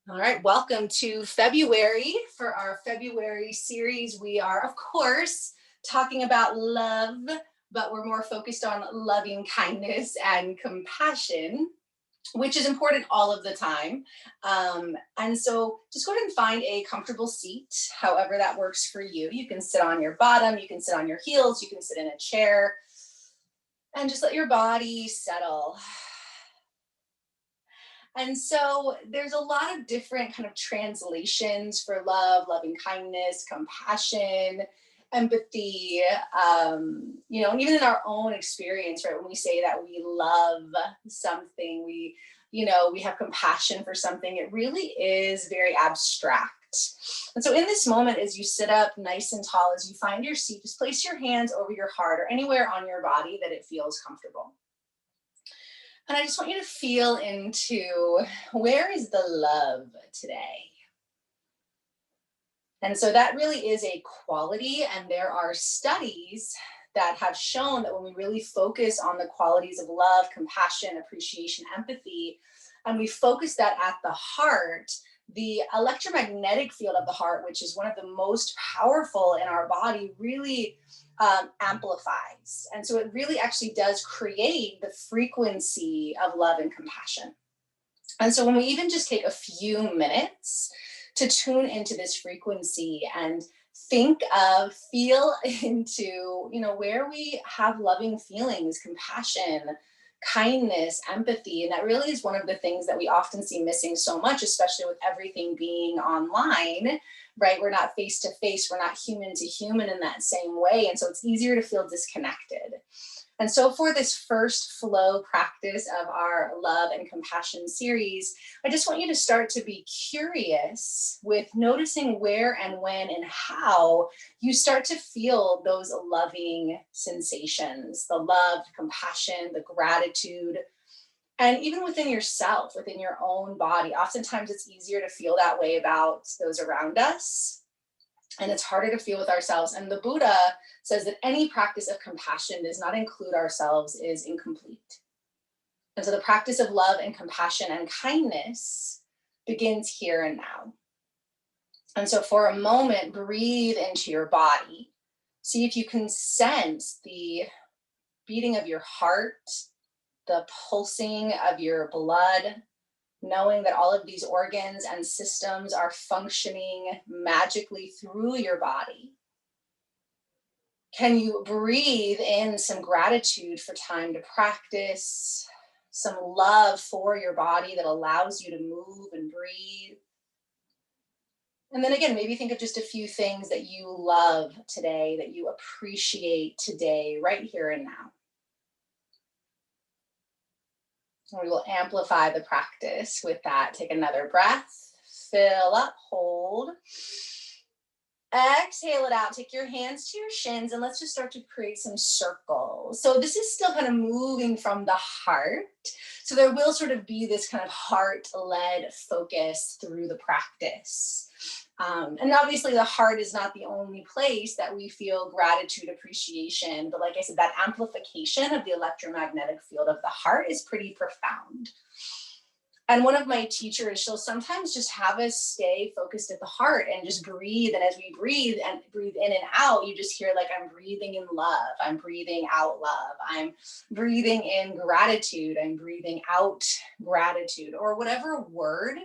All right, welcome to February. For our February series, we are, of course, talking about love, but we're more focused on loving kindness and compassion, which is important all of the time. And so just go ahead and find a comfortable seat, however that works for you. You can sit on your bottom, you can sit on your heels, you can sit in a chair, and just let your body settle. And so there's a lot of different kind of translations for love, loving kindness, compassion, empathy, and even in our own experience, right? When we say that we love something, we have compassion for something, it really is very abstract. And so in this moment, as you sit up nice and tall, as you find your seat, just place your hands over your heart or anywhere on your body that it feels comfortable. And I just want you to feel into where is the love today? And so that really is a quality. And there are studies that have shown that when we really focus on the qualities of love, compassion, appreciation, empathy, and we focus that at the heart, the electromagnetic field of the heart, which is one of the most powerful in our body, really amplifies. And so it really actually does create the frequency of love and compassion. And so when we even just take a few minutes to tune into this frequency and feel into, where we have loving feelings, compassion, kindness, empathy. And that really is one of the things that we often see missing so much, especially with everything being online, right? We're not face to face, we're not human to human in that same way. And so it's easier to feel disconnected. And so for this first flow practice of our love and compassion series, I just want you to start to be curious with noticing where and when and how you start to feel those loving sensations, the love, compassion, the gratitude, and even within yourself, within your own body. Oftentimes it's easier to feel that way about those around us, and it's harder to feel with ourselves. And the Buddha says that any practice of compassion does not include ourselves is incomplete. And so the practice of love and compassion and kindness begins here and now. And so for a moment, breathe into your body. See if you can sense the beating of your heart, the pulsing of your blood, knowing that all of these organs and systems are functioning magically through your body. Can you breathe in some gratitude for time to practice, some love for your body that allows you to move and breathe? And then again, maybe think of just a few things that you love today, that you appreciate today, right here and now. And we will amplify the practice with that. Take another breath, fill up, hold. Exhale it out. Take your hands to your shins and let's just start to create some circles. So this is still kind of moving from the heart. So there will sort of be this kind of heart-led focus through the practice. And obviously the heart is not the only place that we feel gratitude, appreciation, but like I said, that amplification of the electromagnetic field of the heart is pretty profound. And one of my teachers, she'll sometimes just have us stay focused at the heart and just breathe. And as we breathe and breathe in and out, you just hear like, I'm breathing in love. I'm breathing out love. I'm breathing in gratitude. I'm breathing out gratitude, or whatever word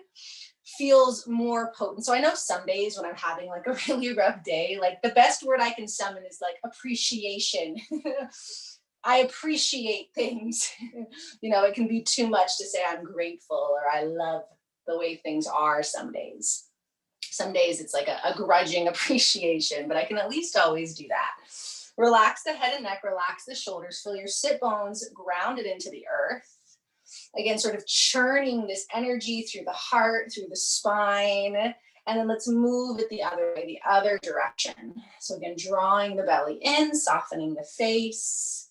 feels more potent. So I know some days when I'm having like a really rough day, like the best word I can summon is like appreciation. I appreciate things. It can be too much to say I'm grateful or I love the way things are some days. Some days it's like a grudging appreciation, but I can at least always do that. Relax the head and neck, relax the shoulders, feel your sit bones grounded into the earth. Again, sort of churning this energy through the heart, through the spine. And then let's move it the other way, the other direction. So again, drawing the belly in, softening the face.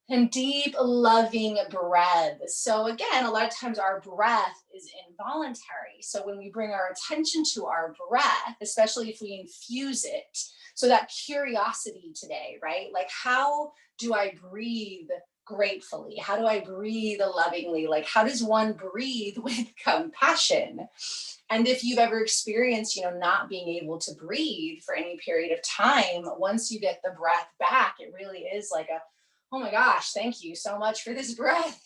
And deep, loving breath. So again, a lot of times our breath is involuntary. So when we bring our attention to our breath, especially if we infuse it, so that curiosity today, right? Like, how do I breathe gratefully? How do I breathe lovingly? Like, how does one breathe with compassion? And if you've ever experienced, not being able to breathe for any period of time, once you get the breath back, it really is like oh my gosh, thank you so much for this breath.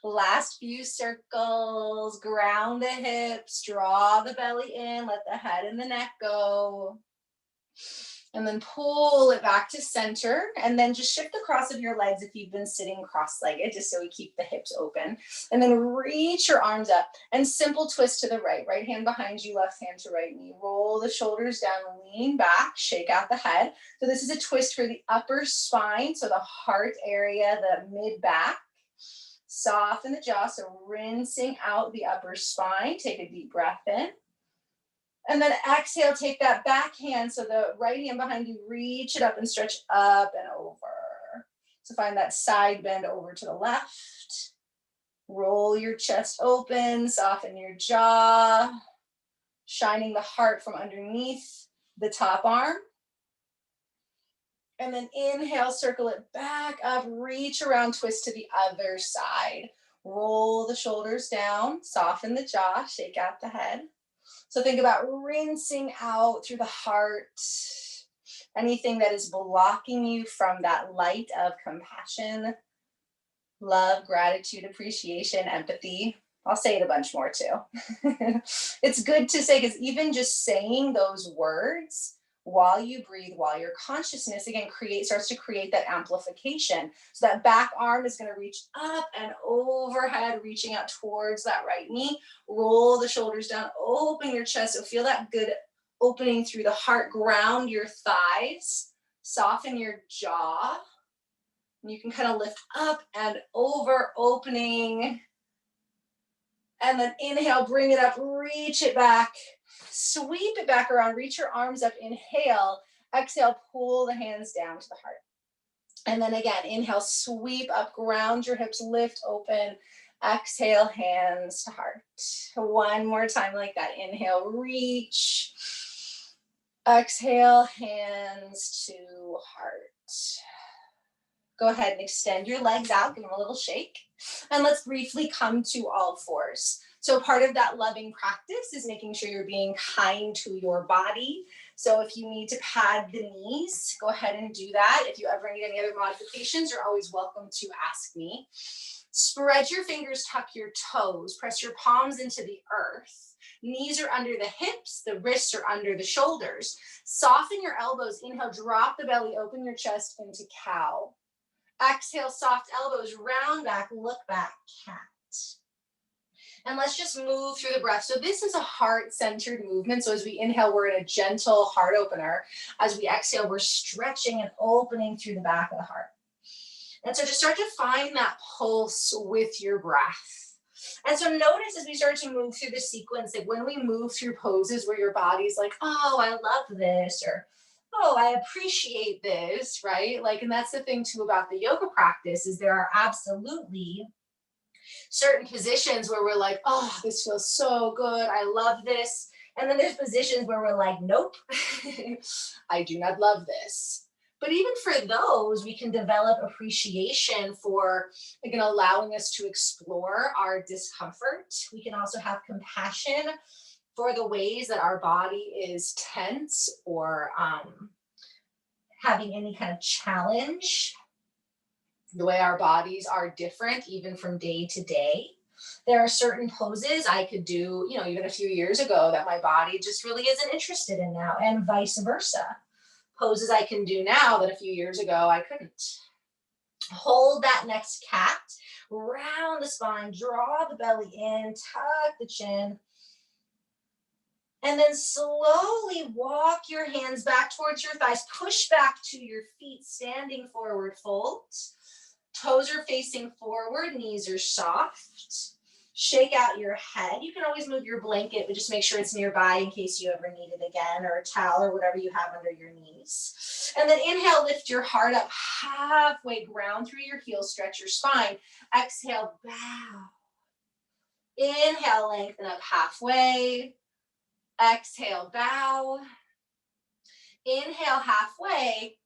Last few circles, ground the hips, draw the belly in, let the head and the neck go. And then pull it back to center, and then just shift the cross of your legs if you've been sitting cross-legged, just so we keep the hips open. And then reach your arms up and simple twist to the right hand behind you, left hand to right knee. Roll the shoulders down, lean back, shake out the head. So this is a twist for the upper spine, so the heart area, the mid back. Soften the jaw, so rinsing out the upper spine. Take a deep breath in. And then exhale, take that back hand, so the right hand behind you, reach it up and stretch up and over. So find that side bend over to the left. Roll your chest open, soften your jaw, shining the heart from underneath the top arm. And then inhale, circle it back up, reach around, twist to the other side. Roll the shoulders down, soften the jaw, shake out the head. So think about rinsing out through the heart anything that is blocking you from that light of compassion, love, gratitude, appreciation, empathy. I'll say it a bunch more too. It's good to say, because even just saying those words while you breathe, while your consciousness again starts to create that amplification. So that back arm is going to reach up and overhead, reaching out towards that right knee. Roll the shoulders down, open your chest. So feel that good opening through the heart. Ground your thighs, soften your jaw. And you can kind of lift up and over, opening. And then inhale, bring it up, reach it back, sweep it back around, reach your arms up, inhale, exhale, pull the hands down to the heart. And then again, inhale, sweep up, ground your hips, lift open, exhale, hands to heart. One more time like that. Inhale, reach, exhale, hands to heart. Go ahead and extend your legs out, give them a little shake. And let's briefly come to all fours. So part of that loving practice is making sure you're being kind to your body. So if you need to pad the knees, go ahead and do that. If you ever need any other modifications, you're always welcome to ask me. Spread your fingers, tuck your toes, press your palms into the earth. Knees are under the hips, the wrists are under the shoulders. Soften your elbows, inhale, drop the belly, open your chest into cow. Exhale, soft elbows, round back, look back, cat. And let's just move through the breath. So this is a heart-centered movement. So as we inhale, we're in a gentle heart opener. As we exhale, we're stretching and opening through the back of the heart. And so just start to find that pulse with your breath. And so notice as we start to move through the sequence, like when we move through poses where your body's like, oh, I love this, or oh, I appreciate this, right? Like, and that's the thing too about the yoga practice is there are absolutely certain positions where we're like, oh, this feels so good. I love this. And then there's positions where we're like, nope, I do not love this. But even for those, we can develop appreciation for, again, allowing us to explore our discomfort. We can also have compassion for the ways that our body is tense or having any kind of challenge, the way our bodies are different even from day to day. There are certain poses I could do, even a few years ago that my body just really isn't interested in now, and vice versa. Poses I can do now that a few years ago I couldn't. Hold that next cat, round the spine, draw the belly in, tuck the chin. And then slowly walk your hands back towards your thighs. Push back to your feet, standing forward fold. Toes are facing forward, knees are soft. Shake out your head. You can always move your blanket, but just make sure it's nearby in case you ever need it again, or a towel or whatever you have under your knees. And then inhale, lift your heart up halfway, ground through your heels, stretch your spine. Exhale, bow. Inhale, lengthen up halfway. Exhale, bow. Inhale halfway.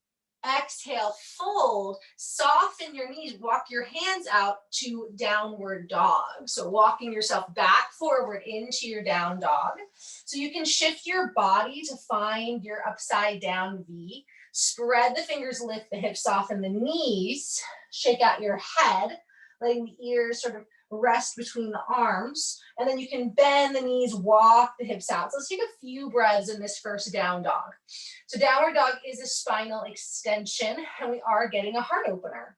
Exhale, fold, soften your knees, walk your hands out to downward dog. So walking yourself back forward into your down dog. So you can shift your body to find your upside down V. Spread the fingers, lift the hips, soften the knees, shake out your head, letting the ears sort of rest between the arms. And then you can bend the knees, walk the hips out. So let's take a few breaths in this first down dog. So downward dog is a spinal extension, and we are getting a heart opener.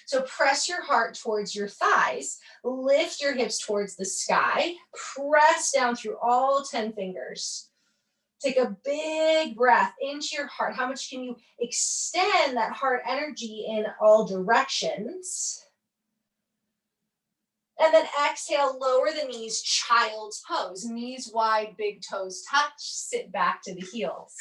So press your heart towards your thighs, lift your hips towards the sky, press down through all 10 fingers. Take a big breath into your heart. How much can you extend that heart energy in all directions? And then exhale, lower the knees, child's pose. Knees wide, big toes touch, sit back to the heels.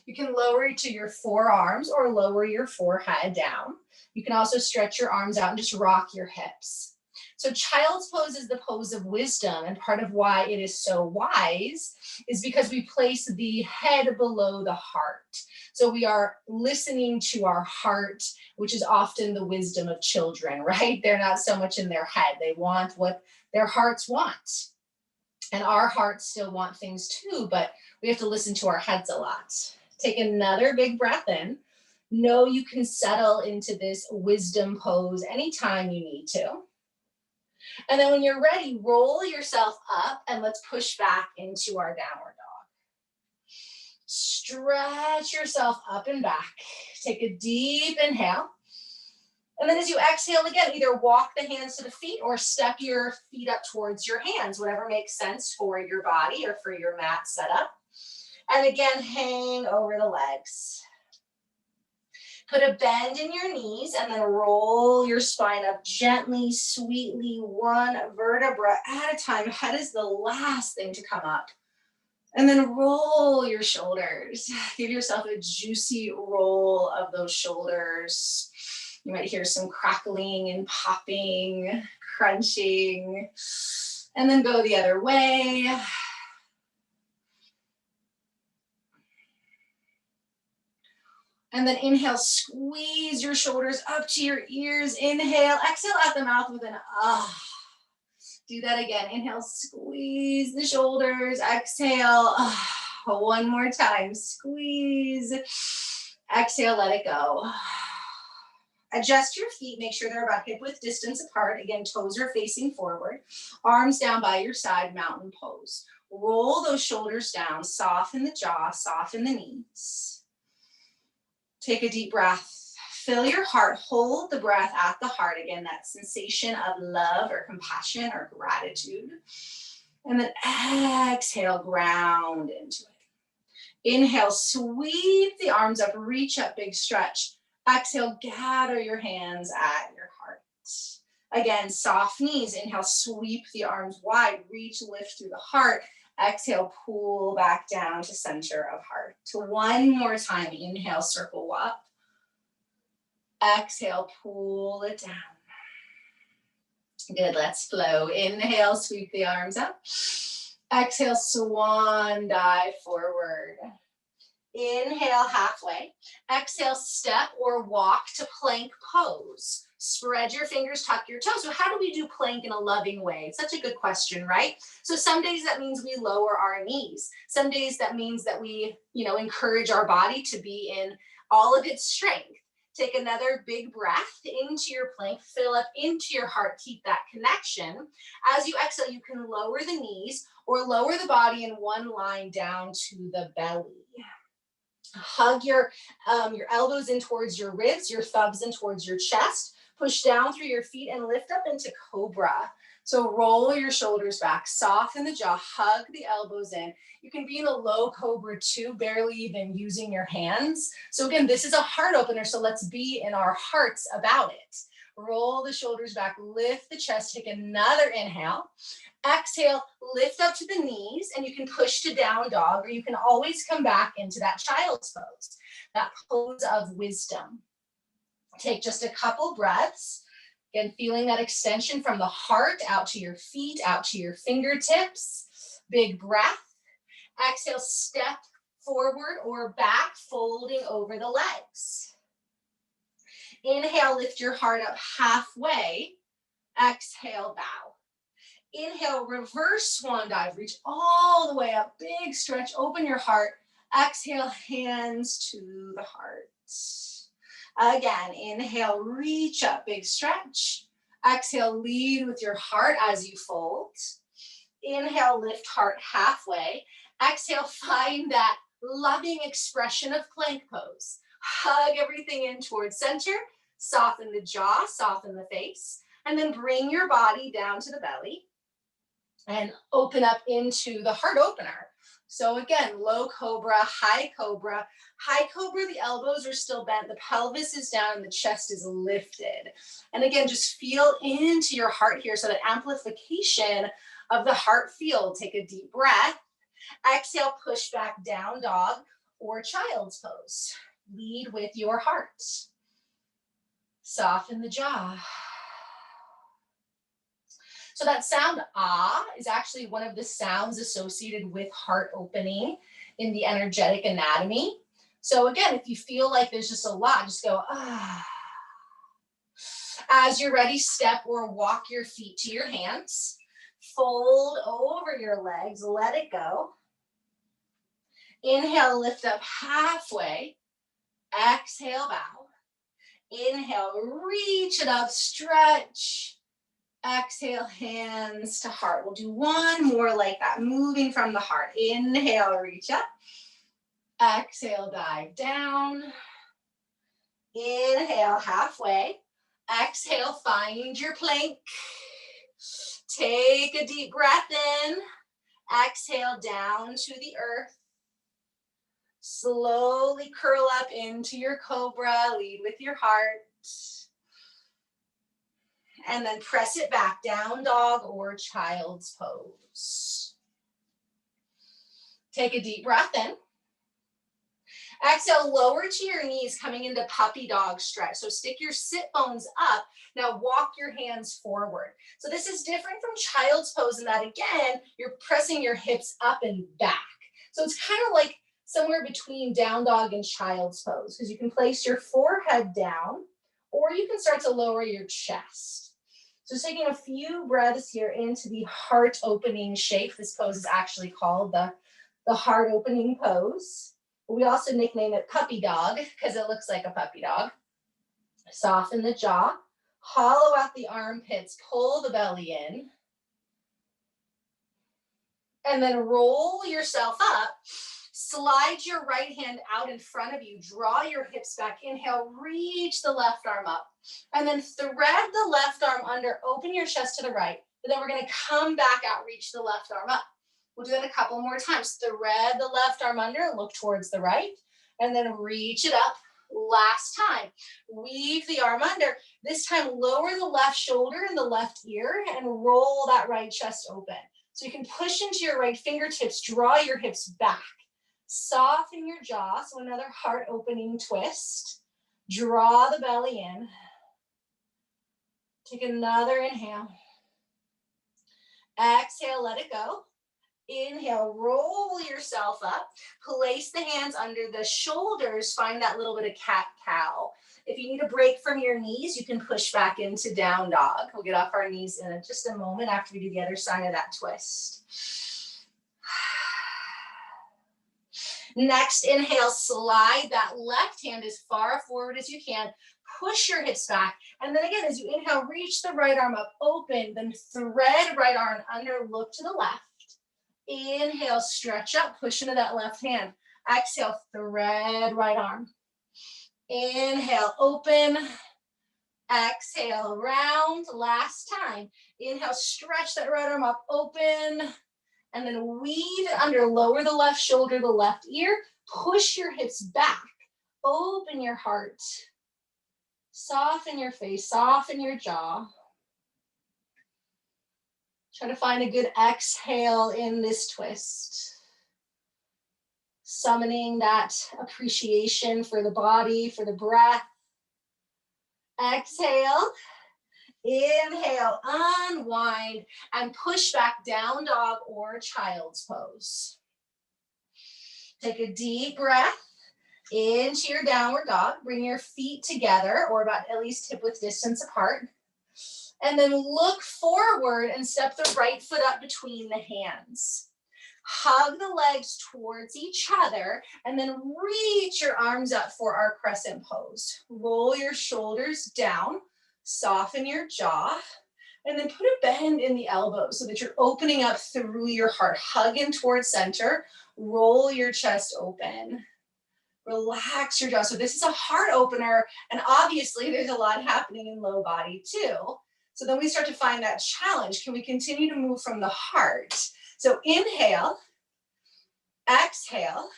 You can lower to your forearms or lower your forehead down. You can also stretch your arms out and just rock your hips. So child's pose is the pose of wisdom, and part of why it is so wise is because we place the head below the heart. So we are listening to our heart, which is often the wisdom of children, right? They're not so much in their head. They want what their hearts want. And our hearts still want things too, but we have to listen to our heads a lot. Take another big breath in. Know you can settle into this wisdom pose anytime you need to. And then when you're ready, roll yourself up and let's push back into our downward dog. Stretch yourself up and back. Take a deep inhale. And then as you exhale again, either walk the hands to the feet or step your feet up towards your hands, whatever makes sense for your body or for your mat setup. And again, hang over the legs. Put a bend in your knees and then roll your spine up gently, sweetly, one vertebra at a time. Head is the last thing to come up. And then roll your shoulders. Give yourself a juicy roll of those shoulders. You might hear some crackling and popping, crunching, and then go the other way. And then inhale, squeeze your shoulders up to your ears. Inhale, exhale at the mouth with an ah. Do that again. Inhale, squeeze the shoulders. Exhale, one more time. Squeeze. Exhale, let it go. Adjust your feet. Make sure they're about hip width distance apart. Again, toes are facing forward. Arms down by your side, mountain pose. Roll those shoulders down. Soften the jaw, soften the knees. Take a deep breath. Fill your heart. Hold the breath at the heart. Again, that sensation of love or compassion or gratitude. And then exhale, ground into it. Inhale, sweep the arms up, reach up, big stretch. Exhale, gather your hands at your heart. Again, soft knees. Inhale, sweep the arms wide, reach, lift through the heart. Exhale, pull back down to center of heart. To one more time, inhale, circle up. Exhale, pull it down. Good, let's flow. Inhale, sweep the arms up. Exhale, swan dive forward. Inhale, halfway. Exhale, step or walk to plank pose. Spread your fingers, tuck your toes. So how do we do plank in a loving way? It's such a good question, right? So some days that means we lower our knees. Some days that means that we, encourage our body to be in all of its strength. Take another big breath into your plank, fill up into your heart, keep that connection. As you exhale, you can lower the knees or lower the body in one line down to the belly. Hug your elbows in towards your ribs, your thumbs in towards your chest. Push down through your feet and lift up into cobra. So roll your shoulders back, soften the jaw, hug the elbows in. You can be in a low cobra too, barely even using your hands. So again, this is a heart opener, so let's be in our hearts about it. Roll the shoulders back, lift the chest, take another inhale. Exhale, lift up to the knees, and you can push to down dog, or you can always come back into that child's pose, that pose of wisdom. Take just a couple breaths. Again, feeling that extension from the heart out to your feet, out to your fingertips. Big breath. Exhale, step forward or back, folding over the legs. Inhale, lift your heart up halfway. Exhale, bow. Inhale, reverse swan dive. Reach all the way up. Big stretch. Open your heart. Exhale, hands to the heart. Again, inhale, reach up. Big stretch. Exhale, lead with your heart as you fold. Inhale, lift heart halfway. Exhale, find that loving expression of plank pose. Hug everything in towards center. Soften the jaw, soften the face. And then bring your body down to the belly. And open up into the heart opener. So again, low cobra, high cobra. High cobra, the elbows are still bent, the pelvis is down, and the chest is lifted. And again, just feel into your heart here, so that amplification of the heart field. Take a deep breath. Exhale, push back, down dog or child's pose. Lead with your heart. Soften the jaw. So that sound ah is actually one of the sounds associated with heart opening in the energetic anatomy. So again, if you feel like there's just a lot, just go ah. As you're ready, step or walk your feet to your hands. Fold over your legs, let it go. Inhale, lift up halfway. Exhale, bow. Inhale, reach it up, stretch. Exhale, hands to heart. We'll do one more like that, moving from the heart. Inhale, reach up. Exhale, dive down. Inhale, halfway. Exhale, find your plank. Take a deep breath in. Exhale, down to the earth. Slowly curl up into your cobra. Lead with your heart. And then press it back, down dog or child's pose. Take a deep breath in. Exhale, lower to your knees, coming into puppy dog stretch. So stick your sit bones up. Now walk your hands forward. So this is different from child's pose in that, again, you're pressing your hips up and back. So it's kind of like somewhere between down dog and child's pose, because you can place your forehead down, or you can start to lower your chest. So taking a few breaths here into the heart opening shape. This pose is actually called the heart opening pose. We also nickname it puppy dog because it looks like a puppy dog. Soften the jaw, hollow out the armpits, pull the belly in. And then roll yourself up. Slide your right hand out in front of you. Draw your hips back. Inhale, reach the left arm up. And then thread the left arm under. Open your chest to the right. But then we're going to come back out, reach the left arm up. We'll do that a couple more times. Thread the left arm under, look towards the right. And then reach it up. Last time. Weave the arm under. This time, lower the left shoulder and the left ear and roll that right chest open. So you can push into your right fingertips, draw your hips back. Soften your jaw, so another heart opening twist. Draw the belly in. Take another inhale. Exhale, let it go. Inhale, roll yourself up. Place the hands under the shoulders. Find that little bit of cat-cow. If you need a break from your knees, you can push back into down dog. We'll get off our knees in just a moment after we do the other side of that twist. Next, inhale, slide that left hand as far forward as you can. Push your hips back. And then again, as you inhale, reach the right arm up, open, then thread right arm under, look to the left. Inhale, stretch up, push into that left hand. Exhale, thread right arm. Inhale, open. Exhale, round. Last time. Inhale, stretch that right arm up, open. And then weave it under, lower the left shoulder, the left ear, push your hips back, open your heart, soften your face, soften your jaw. Try to find a good exhale in this twist. Summoning that appreciation for the body, for the breath. Exhale. Inhale, unwind, and push back, down dog or child's pose. Take a deep breath. Into your downward dog. Bring your feet together or about at least hip width distance apart. And then look forward and step the right foot up between the hands. Hug the legs towards each other and then reach your arms up for our crescent pose. Roll your shoulders down, soften your jaw, and then put a bend in the elbows so that you're opening up through your heart. Hug in towards center, roll your chest open. Relax your jaw. So this is a heart opener, and obviously there's a lot happening in low body too. So then we start to find that challenge. Can we continue to move from the heart? So inhale, exhale.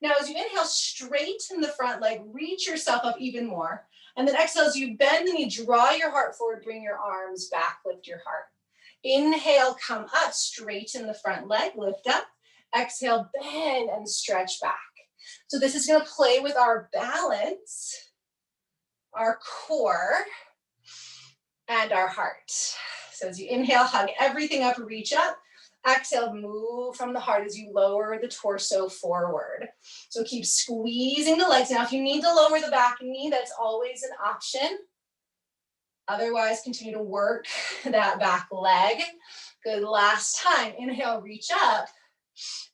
Now as you inhale, straighten the front leg, reach yourself up even more. And then exhale as you bend the knee, draw your heart forward, bring your arms back, lift your heart. Inhale, come up, straighten the front leg, lift up. Exhale, bend and stretch back. So this is gonna play with our balance, our core, and our heart. So as you inhale, hug everything up, reach up. Exhale, move from the heart as you lower the torso forward. So keep squeezing the legs. Now, if you need to lower the back knee, that's always an option. Otherwise, continue to work that back leg. Good, last time. Inhale, reach up.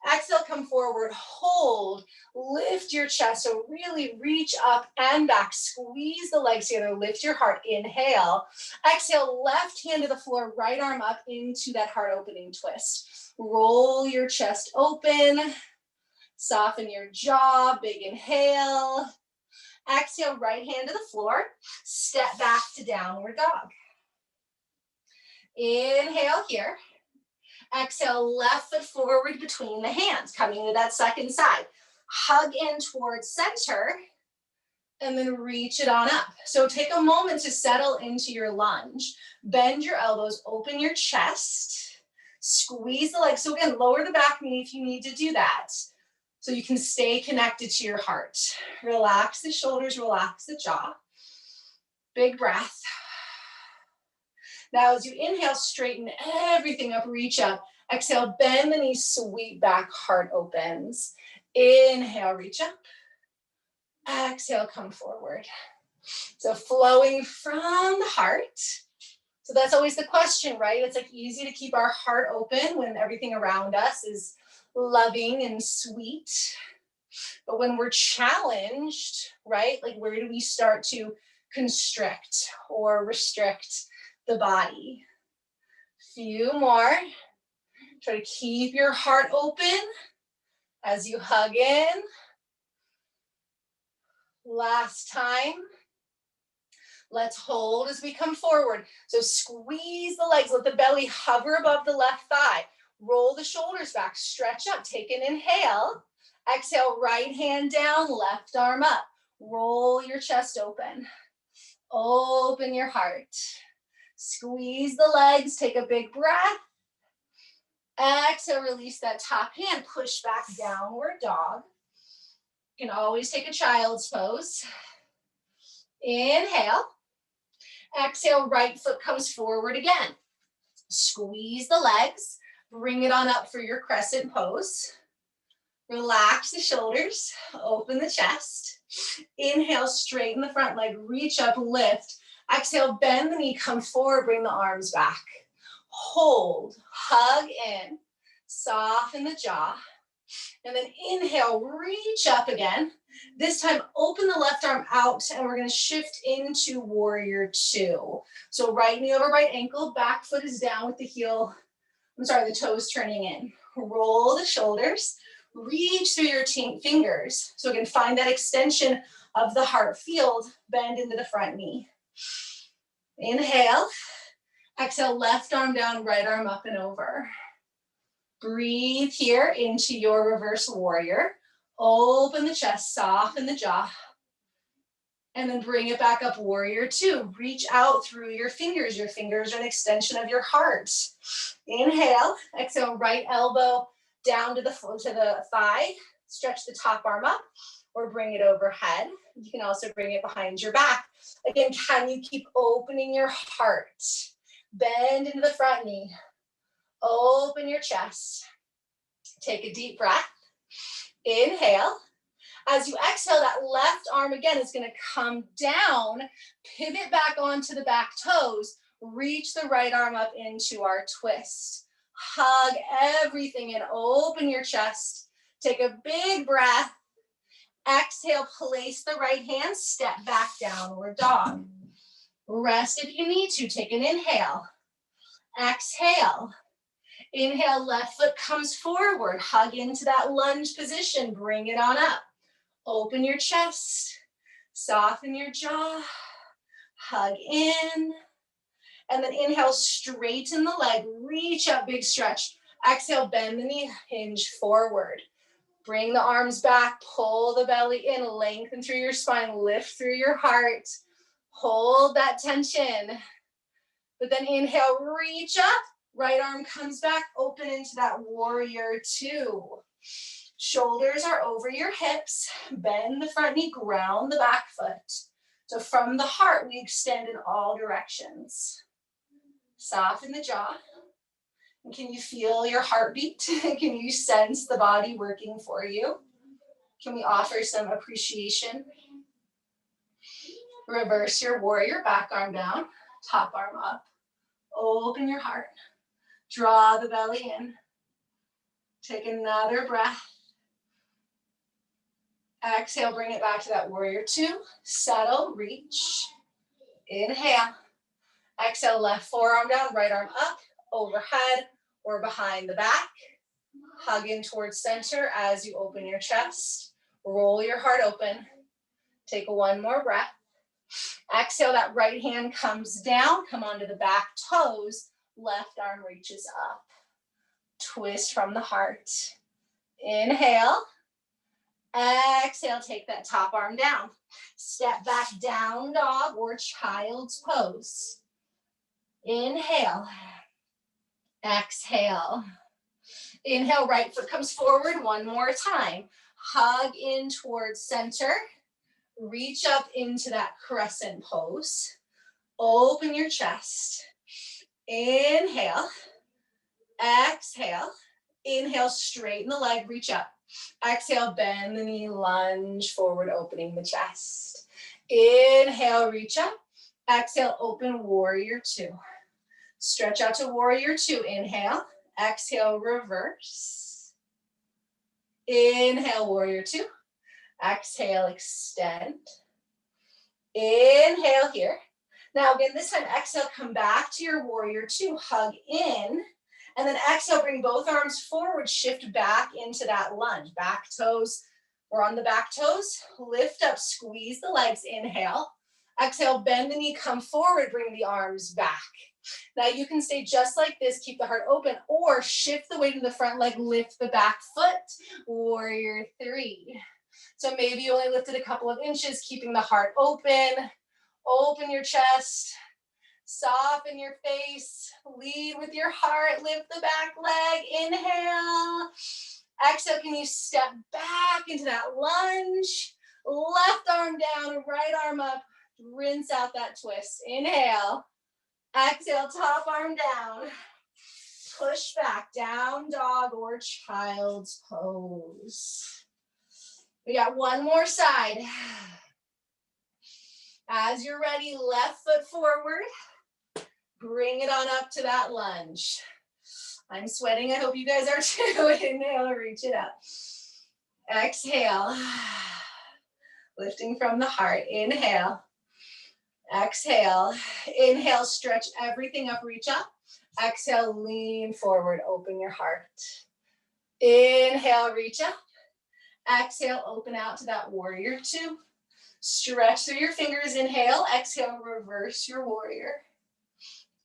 Exhale, come forward, hold, lift your chest. So really reach up and back, squeeze the legs together, lift your heart, inhale. Exhale, left hand to the floor, right arm up into that heart opening twist. Roll your chest open, soften your jaw, big inhale. Exhale, right hand to the floor, step back to downward dog. Inhale here. Exhale, left foot forward between the hands, coming to that second side. Hug in towards center, and then reach it on up. So take a moment to settle into your lunge. Bend your elbows, open your chest, squeeze the legs. So again, lower the back knee if you need to do that, so you can stay connected to your heart. Relax the shoulders, relax the jaw. Big breath. Now as you inhale, straighten everything up, reach up. Exhale, bend the knees, sweep back, heart opens. Inhale, reach up. Exhale, come forward. So flowing from the heart. So that's always the question, right? It's like easy to keep our heart open when everything around us is loving and sweet. But when we're challenged, right? Like where do we start to constrict or restrict the body? Few more. Try to keep your heart open as you hug in. Last time. Let's hold as we come forward. So squeeze the legs, let the belly hover above the left thigh. Roll the shoulders back, stretch up, take an inhale. Exhale, right hand down, left arm up. Roll your chest open. Open your heart. Squeeze the legs, take a big breath. Exhale, release that top hand, push back, downward dog. You can always take a child's pose. Inhale. Exhale, right foot comes forward again. Squeeze the legs, bring it on up for your crescent pose. Relax the shoulders, open the chest. Inhale, straighten the front leg, reach up, lift. Exhale, bend the knee, come forward, bring the arms back. Hold, hug in, soften the jaw. And then inhale, reach up again. This time, open the left arm out, and we're gonna shift into warrior two. So right knee over right ankle, back foot is down with the heel, the toes turning in. Roll the shoulders, reach through your fingers. So again, find that extension of the heart field, bend into the front knee. Inhale, exhale, left arm down, right arm up and over. Breathe here into your reverse warrior. Open the chest, soften the jaw. And then bring it back up, warrior two. Reach out through your fingers. Your fingers are an extension of your heart. Inhale, exhale, right elbow down to the thigh. Stretch the top arm up or bring it overhead. You can also bring it behind your back. Again, can you keep opening your heart? Bend into the front knee. Open your chest. Take a deep breath. Inhale. As you exhale, that left arm again is going to come down, pivot back onto the back toes, reach the right arm up into our twist. Hug everything in, open your chest. Take a big breath. Exhale, place the right hand, step back, downward dog. Rest if you need to, take an inhale. Exhale. Inhale, left foot comes forward, hug into that lunge position, bring it on up. Open your chest, soften your jaw, hug in, and then inhale, straighten the leg, reach up, big stretch. Exhale, bend the knee, hinge forward. Bring the arms back, pull the belly in, lengthen through your spine, lift through your heart. Hold that tension. But then inhale, reach up, right arm comes back, open into that warrior two. Shoulders are over your hips, bend the front knee, ground the back foot. So from the heart, we extend in all directions. Soften the jaw. And can you feel your heartbeat? Can you sense the body working for you? Can we offer some appreciation? Reverse your warrior, back arm down, top arm up. Open your heart. Draw the belly in. Take another breath. Exhale, bring it back to that warrior two. Settle, reach. Inhale. Exhale, left forearm down, right arm up, overhead or behind the back. Hug in towards center as you open your chest. Roll your heart open. Take one more breath. Exhale, that right hand comes down, come onto the back toes, left arm reaches up. Twist from the heart. Inhale. Exhale, take that top arm down. Step back, down dog or child's pose. Inhale. Exhale. Inhale, right foot comes forward one more time. Hug in towards center. Reach up into that crescent pose. Open your chest. Inhale. Exhale. Inhale, straighten the leg, reach up. Exhale, bend the knee, lunge forward, opening the chest. Inhale, reach up. Exhale, open warrior two. Stretch out to warrior two. Inhale. Exhale, reverse. Inhale, warrior two. Exhale, extend. Inhale here. Now again, this time exhale, come back to your warrior two, hug in, and then exhale, bring both arms forward, shift back into that lunge. Back toes, we're on the back toes, lift up, squeeze the legs, inhale. Exhale, bend the knee, come forward, bring the arms back. Now you can stay just like this, keep the heart open, or shift the weight of the front leg, lift the back foot, warrior three. So maybe you only lifted a couple of inches, keeping the heart open. Open your chest, soften your face, lead with your heart, lift the back leg, inhale. Exhale, can you step back into that lunge? Left arm down, right arm up, rinse out that twist. Inhale. Exhale, top arm down. Push back, down dog or child's pose. We got one more side. As you're ready, left foot forward. Bring it on up to that lunge. I'm sweating. I hope you guys are too. Inhale, reach it up. Exhale. Lifting from the heart. Inhale. Exhale. Inhale, stretch everything up, reach up. Exhale, lean forward, open your heart. Inhale, reach up. Exhale, open out to that warrior two. Stretch through your fingers, inhale. Exhale, reverse your warrior.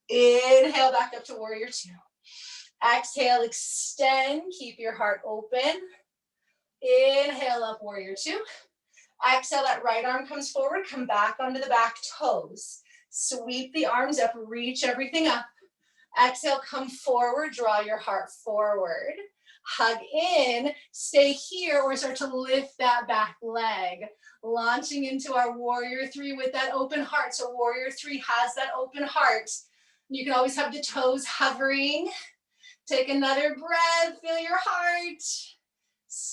Inhale, back up to warrior two. Exhale, extend, keep your heart open. Inhale, up warrior two. Exhale, that right arm comes forward, come back onto the back toes. Sweep the arms up, reach everything up. Exhale, come forward, draw your heart forward. Hug in, stay here, or start to lift that back leg. Launching into our warrior three with that open heart. So warrior three has that open heart. You can always have the toes hovering. Take another breath, feel your heart.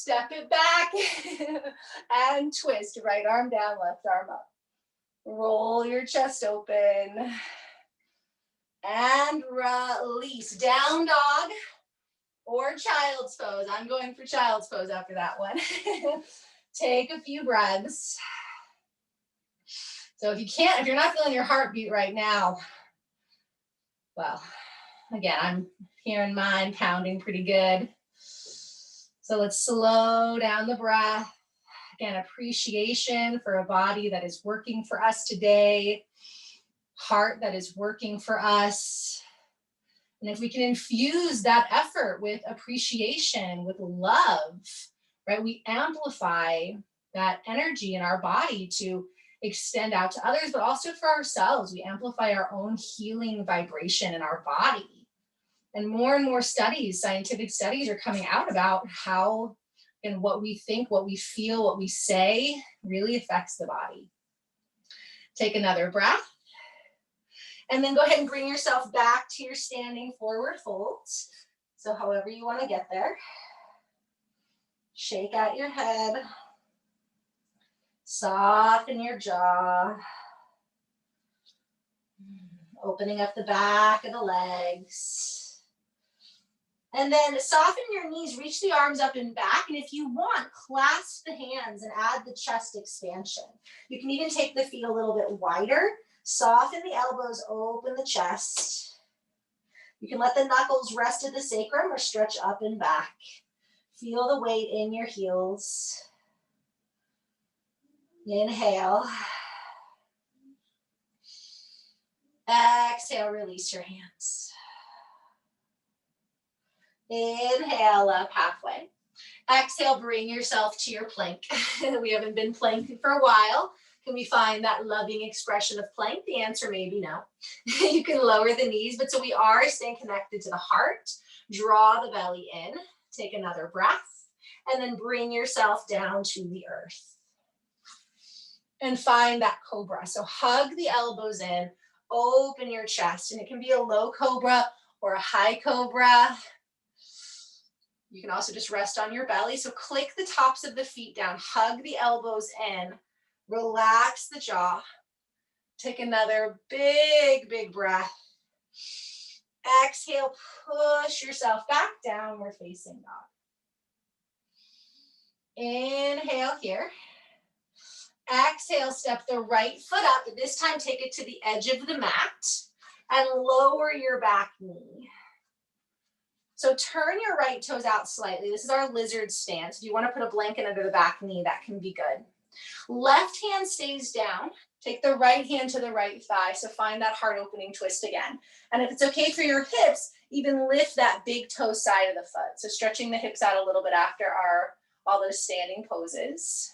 Step it back and twist. Right arm down, left arm up. Roll your chest open and release. Down dog or child's pose. I'm going for child's pose after that one. Take a few breaths. So if you're not feeling your heartbeat right now, well, again, I'm hearing mine pounding pretty good. So let's slow down the breath. Again, appreciation for a body that is working for us today, heart that is working for us. And if we can infuse that effort with appreciation, with love, right, we amplify that energy in our body to extend out to others, but also for ourselves. We amplify our own healing vibration in our body. And more studies, scientific studies are coming out about how and what we think, what we feel, what we say really affects the body. Take another breath. And then go ahead and bring yourself back to your standing forward fold. So however you want to get there. Shake out your head. Soften your jaw. Opening up the back of the legs. And then soften your knees, reach the arms up and back. And if you want, clasp the hands and add the chest expansion. You can even take the feet a little bit wider. Soften the elbows, open the chest. You can let the knuckles rest at the sacrum or stretch up and back. Feel the weight in your heels. Inhale. Exhale, release your hands. Inhale up halfway. Exhale, bring yourself to your plank. We haven't been planking for a while. Can we find that loving expression of plank? The answer may be no. You can lower the knees, but so we are staying connected to the heart. Draw the belly in. Take another breath, and then bring yourself down to the earth. And find that cobra. So hug the elbows in, open your chest, and it can be a low cobra or a high cobra. You can also just rest on your belly. So click the tops of the feet down, hug the elbows in, relax the jaw. Take another big breath. Exhale, push yourself back, downward facing dog. Inhale here. Exhale, step the right foot up, but this time take it to the edge of the mat and lower your back knee. So turn your right toes out slightly. This is our lizard stance. If you want to put a blanket under the back knee, that can be good. Left hand stays down. Take the right hand to the right thigh. So find that heart opening twist again. And if it's okay for your hips, even lift that big toe side of the foot. So stretching the hips out a little bit after all those standing poses.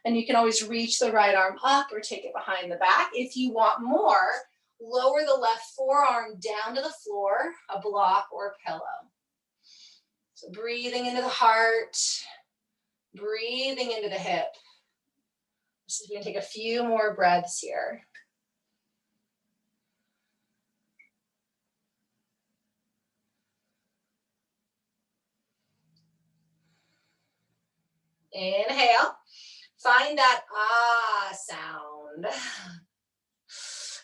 And you can always reach the right arm up or take it behind the back. If you want more, lower the left forearm down to the floor, a block or a pillow. So breathing into the heart, breathing into the hip. So we're going to take a few more breaths here. Inhale. Find that ah sound.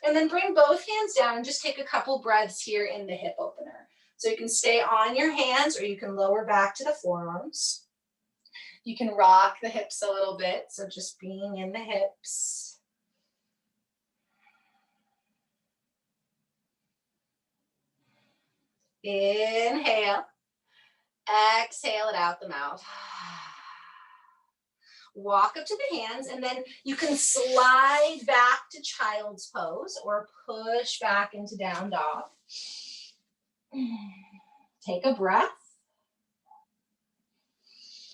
And then bring both hands down and just take a couple breaths here in the hip opener. So you can stay on your hands or you can lower back to the forearms. You can rock the hips a little bit, so just being in the hips. Inhale. Exhale it out the mouth. Walk up to the hands, and then you can slide back to child's pose or push back into down dog. Take a breath.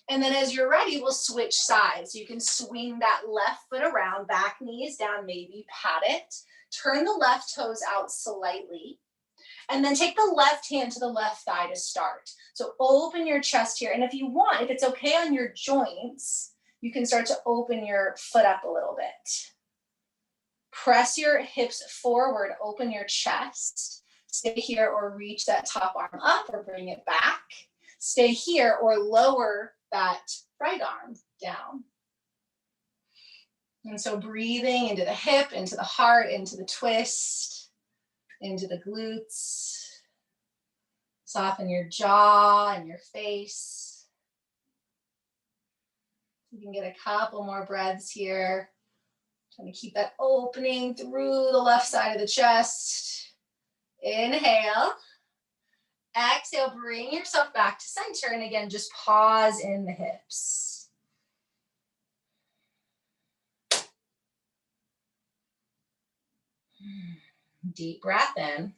And then as you're ready, we'll switch sides. You can swing that left foot around, back knee is down, maybe pat it. Turn the left toes out slightly. And then take the left hand to the left thigh to start. So open your chest here. And if you want, if it's okay on your joints, you can start to open your foot up a little bit. Press your hips forward, open your chest. Stay here or reach that top arm up or bring it back. Stay here or lower that right arm down. And so breathing into the hip, into the heart, into the twist, into the glutes. Soften your jaw and your face. You can get a couple more breaths here. Trying to keep that opening through the left side of the chest. Inhale. Exhale, bring yourself back to center. And again, just pause in the hips. Deep breath in.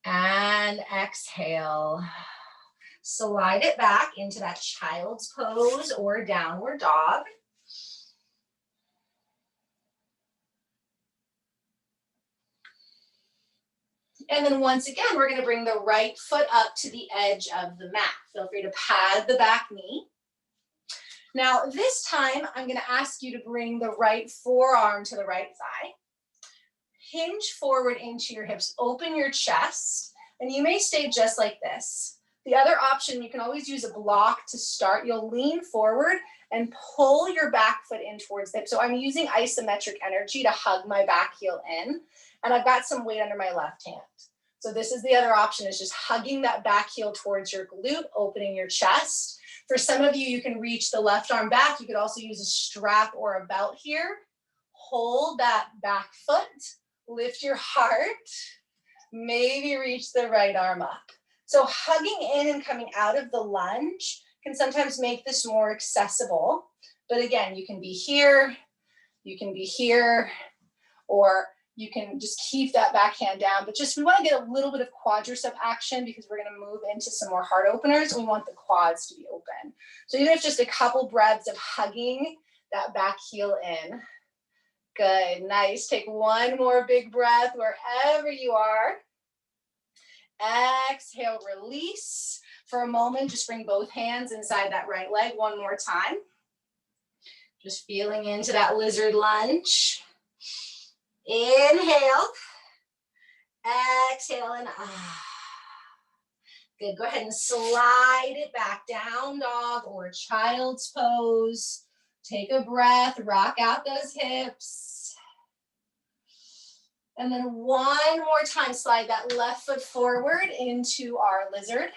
And exhale. Slide it back into that child's pose or downward dog. And then once again, we're going to bring the right foot up to the edge of the mat. Feel free to pad the back knee. Now, this time, I'm going to ask you to bring the right forearm to the right thigh. Hinge forward into your hips, open your chest, and you may stay just like this. The other option, you can always use a block to start. You'll lean forward and pull your back foot in towards the hip. So I'm using isometric energy to hug my back heel in, and I've got some weight under my left hand. So this is the other option, is just hugging that back heel towards your glute, opening your chest. For some of you, you can reach the left arm back. You could also use a strap or a belt here. Hold that back foot, lift your heart, maybe reach the right arm up. So hugging in and coming out of the lunge can sometimes make this more accessible. But again, you can be here, or you can just keep that back hand down. But just, we want to get a little bit of quadricep action because we're going to move into some more heart openers. And we want the quads to be open. So even if just a couple breaths of hugging that back heel in. Good, nice. Take one more big breath wherever you are. Exhale, release. For a moment, just bring both hands inside that right leg one more time. Just feeling into that lizard lunge. Inhale. Exhale and Good, go ahead and slide it back, down dog or child's pose. Take a breath, rock out those hips. And then one more time, slide that left foot forward into our lizard.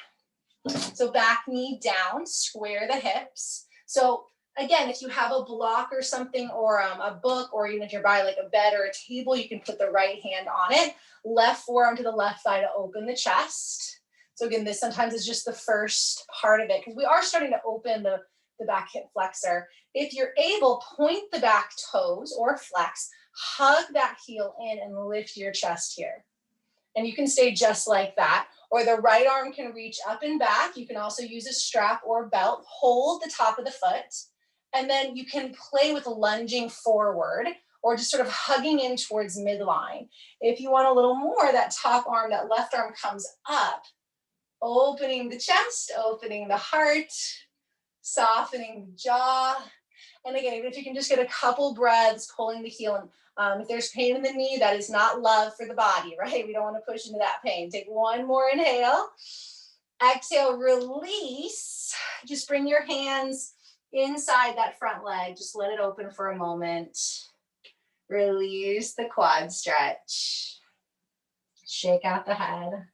So back knee down, square the hips. So again, if you have a block or something, or a book, or even if you're by like a bed or a table, you can put the right hand on it. Left forearm to the left thigh to open the chest. So again, this sometimes is just the first part of it, because we are starting to open the back hip flexor. If you're able, point the back toes or flex, hug that heel in and lift your chest here. And you can stay just like that. Or the right arm can reach up and back. You can also use a strap or belt. Hold the top of the foot. And then you can play with lunging forward or just sort of hugging in towards midline. If you want a little more, that top arm, that left arm comes up, opening the chest, opening the heart, softening the jaw. And again, even if you can just get a couple breaths, pulling the heel in. If there's pain in the knee, that is not love for the body, right? We don't want to push into that pain. Take one more inhale. Exhale, release. Just bring your hands inside that front leg. Just let it open for a moment. Release the quad stretch. Shake out the head.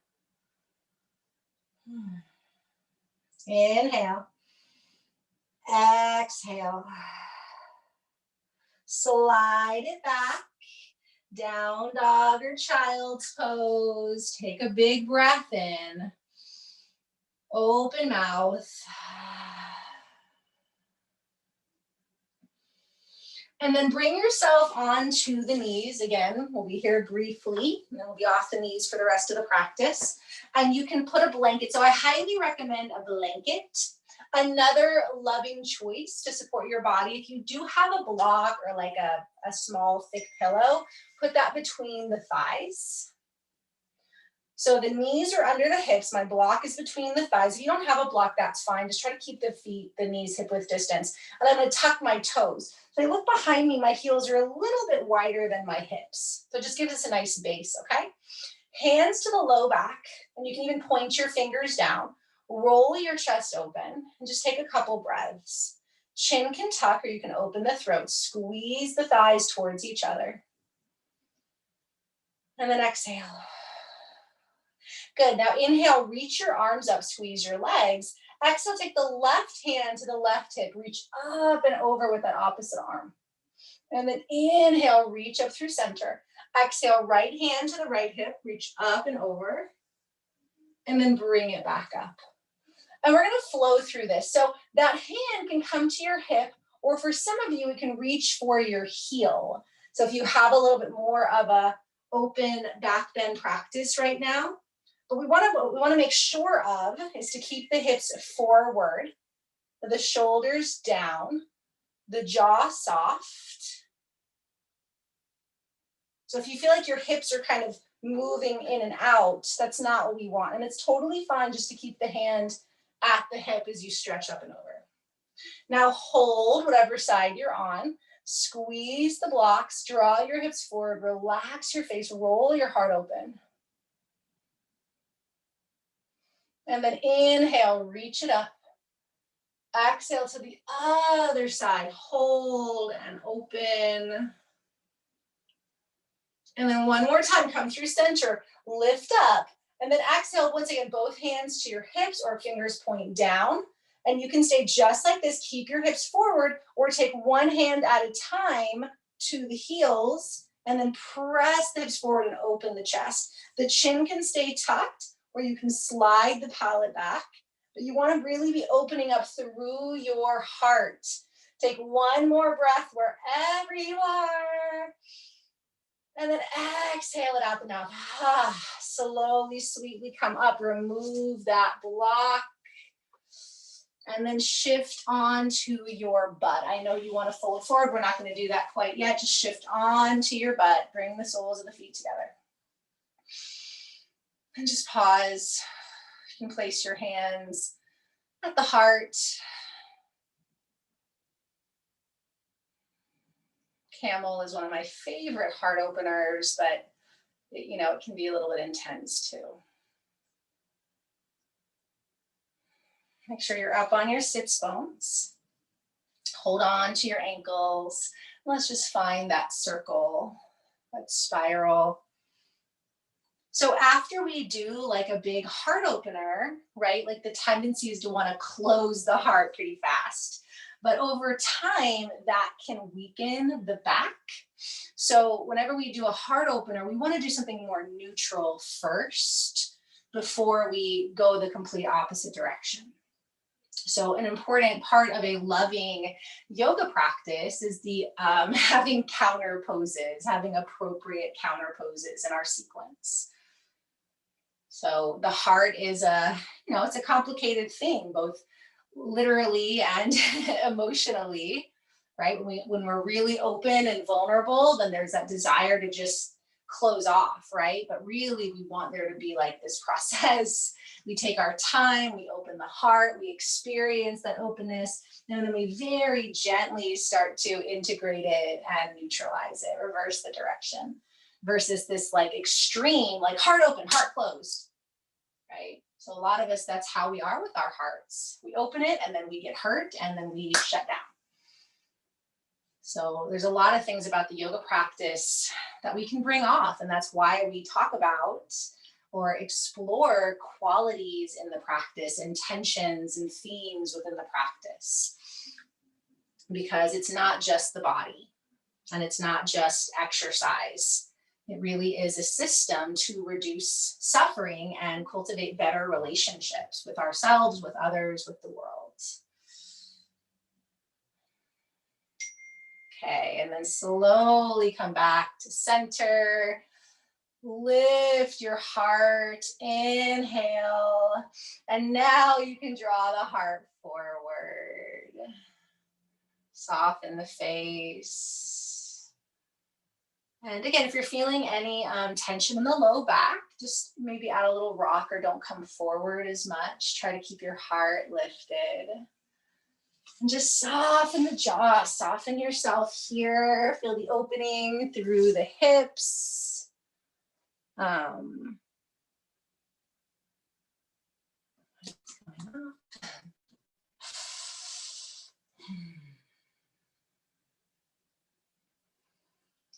Inhale. Exhale. Slide it back. Down dog or child's pose. Take a big breath in. Open mouth. And then bring yourself onto the knees. Again, we'll be here briefly, and then we'll be off the knees for the rest of the practice. And you can put a blanket. So I highly recommend a blanket. Another loving choice to support your body. If you do have a block or like a small thick pillow, put that between the thighs. So the knees are under the hips. My block is between the thighs. If you don't have a block, that's fine. Just try to keep the feet, the knees hip width distance. And I'm going to tuck my toes. So I look behind me, my heels are a little bit wider than my hips. So just give us a nice base, okay? Hands to the low back, and you can even point your fingers down. Roll your chest open and just take a couple breaths. Chin can tuck or you can open the throat. Squeeze the thighs towards each other. And then exhale. Good. Now inhale, reach your arms up, squeeze your legs. Exhale, take the left hand to the left hip, reach up and over with that opposite arm. And then inhale, reach up through center. Exhale, right hand to the right hip, reach up and over. And then bring it back up. And we're gonna flow through this. So that hand can come to your hip, or for some of you, it can reach for your heel. So if you have a little bit more of a open back bend practice right now, but what we wanna make sure of is to keep the hips forward, the shoulders down, the jaw soft. So if you feel like your hips are kind of moving in and out, that's not what we want. And it's totally fine just to keep the hand at the hip as you stretch up and over. Now hold whatever side you're on, squeeze the blocks, draw your hips forward, relax your face, roll your heart open. And then inhale, reach it up. Exhale to the other side, hold and open. And then one more time, come through center, lift up. And then exhale, once again, both hands to your hips or fingers point down. And you can stay just like this, keep your hips forward, or take one hand at a time to the heels, and then press the hips forward and open the chest. The chin can stay tucked, or you can slide the palate back. But you want to really be opening up through your heart. Take one more breath wherever you are. And then exhale it out the mouth. Slowly, sweetly come up, remove that block. And then shift onto your butt. I know you want to fold forward. We're not going to do that quite yet. Just shift onto your butt. Bring the soles of the feet together. And just pause. You can place your hands at the heart. Camel is one of my favorite heart openers, but it can be a little bit intense too. Make sure you're up on your sits bones. Hold on to your ankles. Let's just find that circle, that spiral. So after we do like a big heart opener, right? Like the tendency is to want to close the heart pretty fast. But over time, that can weaken the back. So whenever we do a heart opener, we want to do something more neutral first before we go the complete opposite direction. So an important part of a loving yoga practice is the having counter poses, having appropriate counter poses in our sequence. So the heart is it's a complicated thing, both literally and emotionally, right? When we're really open and vulnerable, then there's that desire to just close off, right? But really we want there to be like this process. We take our time, we open the heart, we experience that openness, and then we very gently start to integrate it and neutralize it, reverse the direction, versus this like extreme, like heart open, heart closed, right? So a lot of us, that's how we are with our hearts. We open it and then we get hurt and then we shut down. So there's a lot of things about the yoga practice that we can bring off, and that's why we talk about or explore qualities in the practice, intentions and themes within the practice. Because it's not just the body and it's not just exercise. It really is a system to reduce suffering and cultivate better relationships with ourselves, with others, with the world. Okay, and then slowly come back to center. Lift your heart, inhale, and now you can draw the heart forward. Soften the face. And again, if you're feeling any tension in the low back, just maybe add a little rock or don't come forward as much. Try to keep your heart lifted. And just soften the jaw, soften yourself here. Feel the opening through the hips. What's going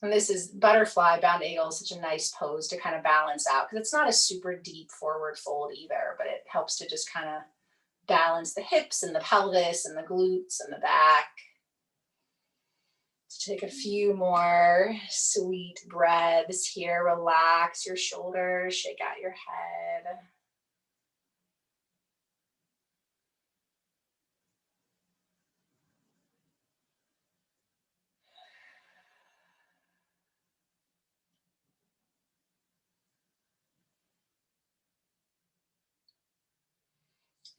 And this is butterfly bound eagle is such a nice pose to kind of balance out because it's not a super deep forward fold either, but it helps to just kind of balance the hips and the pelvis and the glutes and the back. So take a few more sweet breaths here. Relax your shoulders, shake out your head.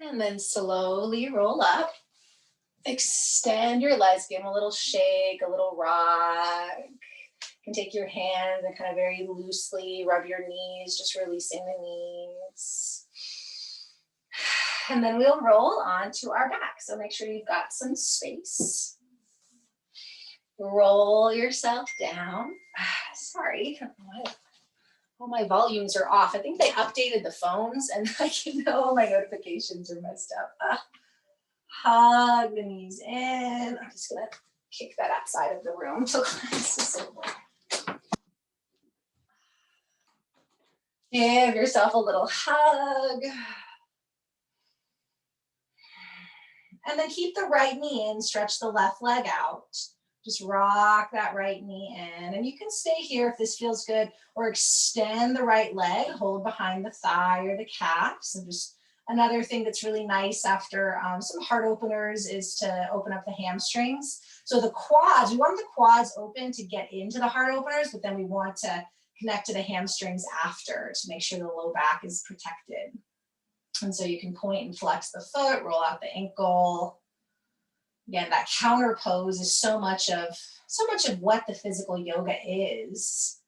And then slowly roll up. Extend your legs, give them a little shake, a little rock. You can take your hands and kind of very loosely rub your knees, just releasing the knees. And then we'll roll onto our back. So make sure you've got some space. Roll yourself down. Sorry, all my volumes are off. I think they updated the phones and all my notifications are messed up. Hug the knees in. I'm just gonna kick that outside of the room. So give yourself a little hug. And then keep the right knee in, stretch the left leg out. Just rock that right knee in. And you can stay here if this feels good, or extend the right leg, hold behind the thigh or the calf. So just another thing that's really nice after some heart openers is to open up the hamstrings. So the quads, we want the quads open to get into the heart openers, but then we want to connect to the hamstrings after to make sure the low back is protected. And so you can point and flex the foot, roll out the ankle. Again, that counter pose is so much of what the physical yoga is.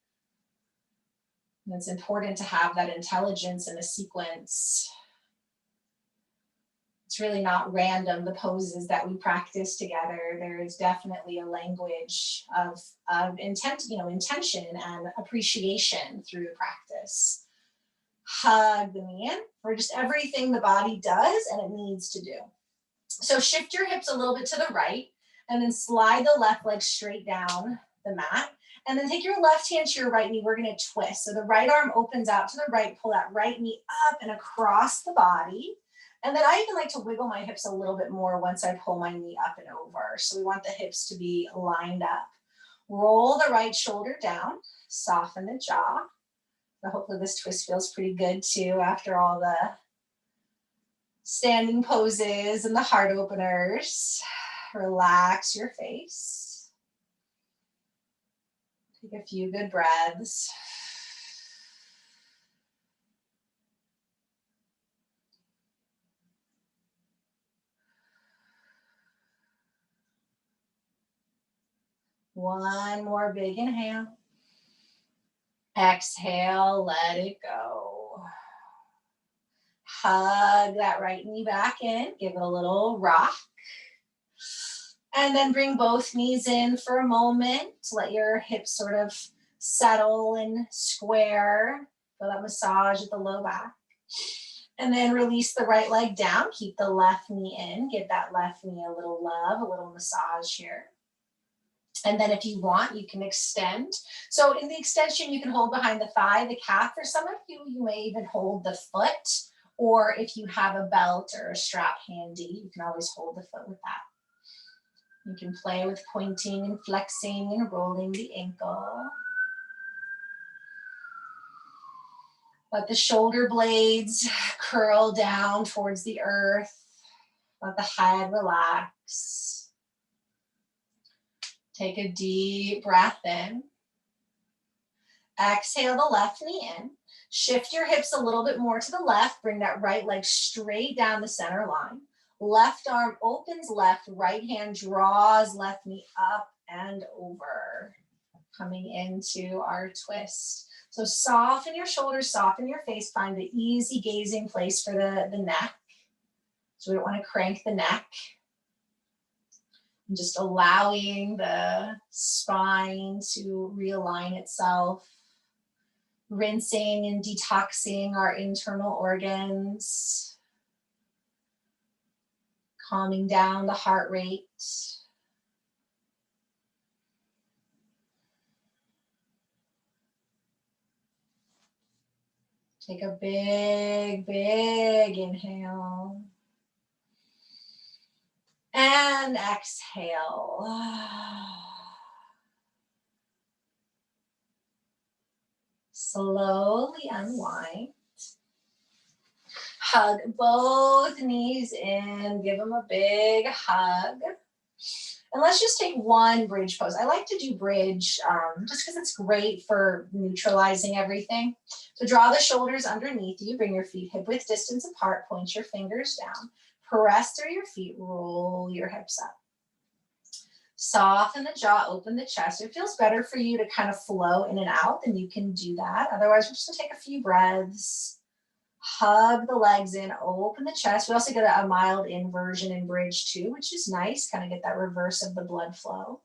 And it's important to have that intelligence in a sequence. It's really not random, the poses that we practice together. There is definitely a language of intention and appreciation through practice. Hug the knee in for just everything the body does and it needs to do. So shift your hips a little bit to the right and then slide the left leg straight down the mat. And then take your left hand to your right knee. We're going to twist. So the right arm opens out to the right, pull that right knee up and across the body. And then I even like to wiggle my hips a little bit more once I pull my knee up and over. So we want the hips to be lined up. Roll the right shoulder down, soften the jaw. So hopefully this twist feels pretty good too after all the standing poses and the heart openers. Relax your face. Take a few good breaths. One more big inhale. Exhale, let it go. Hug that right knee back in, give it a little rock. And then bring both knees in for a moment. Let your hips sort of settle and square. Feel that massage at the low back. And then release the right leg down. Keep the left knee in. Give that left knee a little love, a little massage here. And then if you want, you can extend. So in the extension, you can hold behind the thigh, the calf. For some of you, you may even hold the foot. Or if you have a belt or a strap handy, you can always hold the foot with that. You can play with pointing and flexing and rolling the ankle. Let the shoulder blades curl down towards the earth. Let the head relax. Take a deep breath in. Exhale the left knee in. Shift your hips a little bit more to the left. Bring that right leg straight down the center line. Left arm opens left, right hand draws left knee up and over. Coming into our twist. So soften your shoulders, soften your face, find the easy gazing place for the neck. So we don't want to crank the neck. And just allowing the spine to realign itself. Rinsing and detoxing our internal organs. Calming down the heart rate. Take a big, big inhale. And exhale. Slowly unwind. Hug both knees in. Give them a big hug. And let's just take one bridge pose. I like to do bridge just because it's great for neutralizing everything. So draw the shoulders underneath you. Bring your feet hip width distance apart. Point your fingers down. Press through your feet. Roll your hips up. Soften the jaw, open the chest. If it feels better for you to kind of flow in and out, then you can do that. Otherwise, we're just gonna take a few breaths. Hug the legs in, open the chest. We also get a mild inversion in bridge too, which is nice. Kind of get that reverse of the blood flow.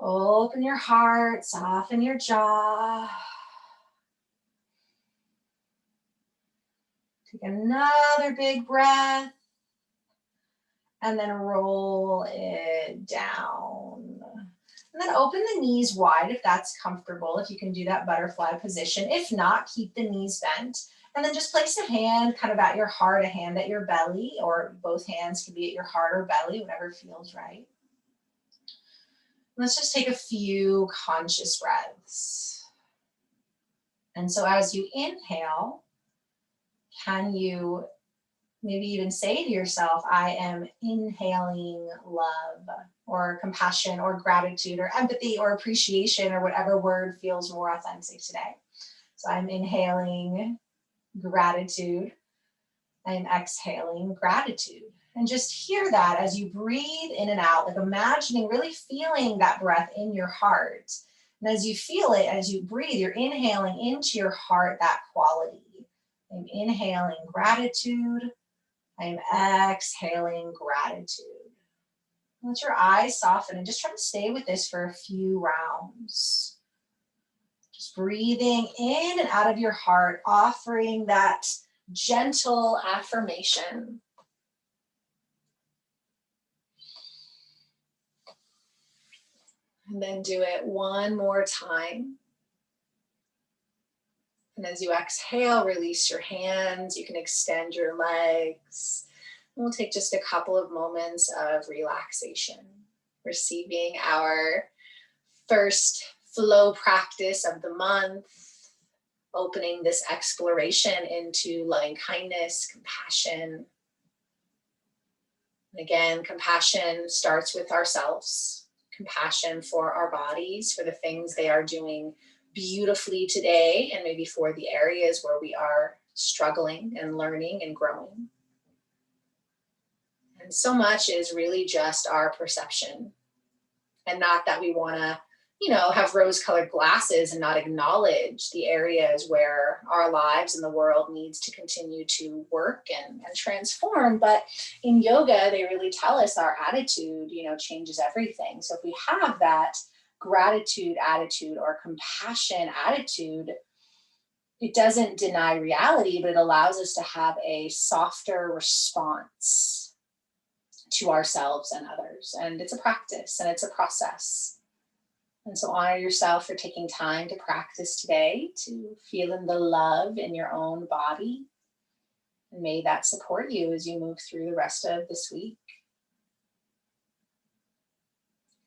Open your heart, soften your jaw. Take another big breath. And then roll it down. And then open the knees wide if that's comfortable, if you can do that butterfly position. If not, keep the knees bent. And then just place a hand kind of at your heart, a hand at your belly, or both hands can be at your heart or belly, whatever feels right. Let's just take a few conscious breaths. And so as you inhale, can you maybe even say to yourself, I am inhaling love or compassion or gratitude or empathy or appreciation or whatever word feels more authentic today. So I'm inhaling gratitude. I'm exhaling gratitude. And just hear that as you breathe in and out, like imagining really feeling that breath in your heart. And as you feel it, as you breathe, you're inhaling into your heart that quality. I'm inhaling gratitude. I'm exhaling gratitude. Let your eyes soften and just try to stay with this for a few rounds. Just breathing in and out of your heart, offering that gentle affirmation. And then do it one more time. And as you exhale, release your hands. You can extend your legs. We'll take just a couple of moments of relaxation, receiving our first flow practice of the month, opening this exploration into loving kindness, compassion. And again, compassion starts with ourselves, compassion for our bodies, for the things they are doing beautifully today, and maybe for the areas where we are struggling and learning and growing. And so much is really just our perception, and not that we want to, have rose-colored glasses and not acknowledge the areas where our lives and the world needs to continue to work and transform. But in yoga, they really tell us our attitude, changes everything. So if we have that gratitude attitude or compassion attitude, it doesn't deny reality, but it allows us to have a softer response to ourselves and others. And it's a practice and it's a process. And so honor yourself for taking time to practice today, to feel in the love in your own body. And may that support you as you move through the rest of this week.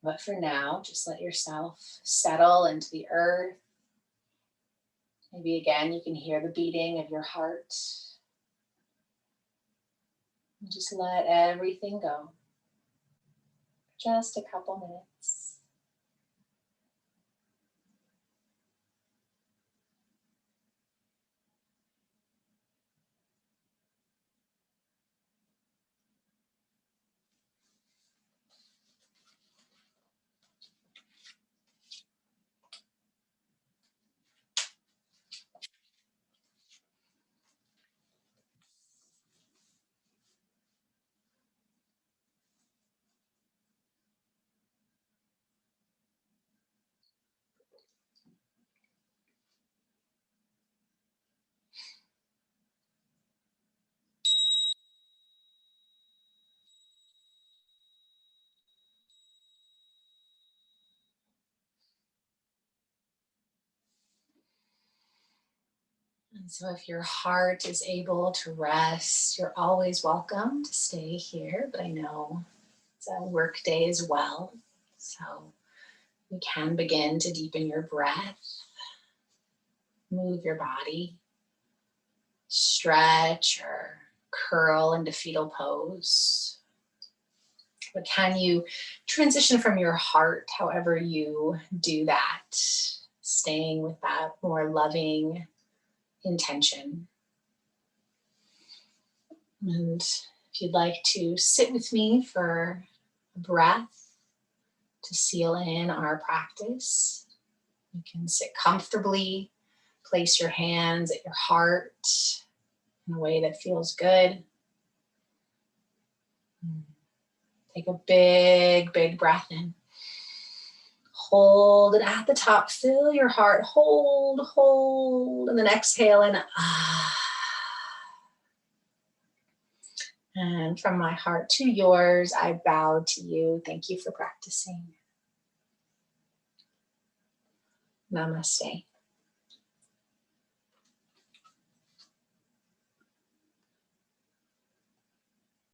But for now, just let yourself settle into the earth. Maybe again, you can hear the beating of your heart. And just let everything go. Just a couple minutes. And so if your heart is able to rest, you're always welcome to stay here, but I know it's a work day as well. So you can begin to deepen your breath, move your body, stretch or curl into fetal pose. But can you transition from your heart, however you do that, staying with that more loving intention? And if you'd like to sit with me for a breath to seal in our practice, you can sit comfortably, place your hands at your heart in a way that feels good. Take a big, big breath in. Hold it at the top. Fill your heart. Hold, hold. And then exhale in. And from my heart to yours, I bow to you. Thank you for practicing. Namaste.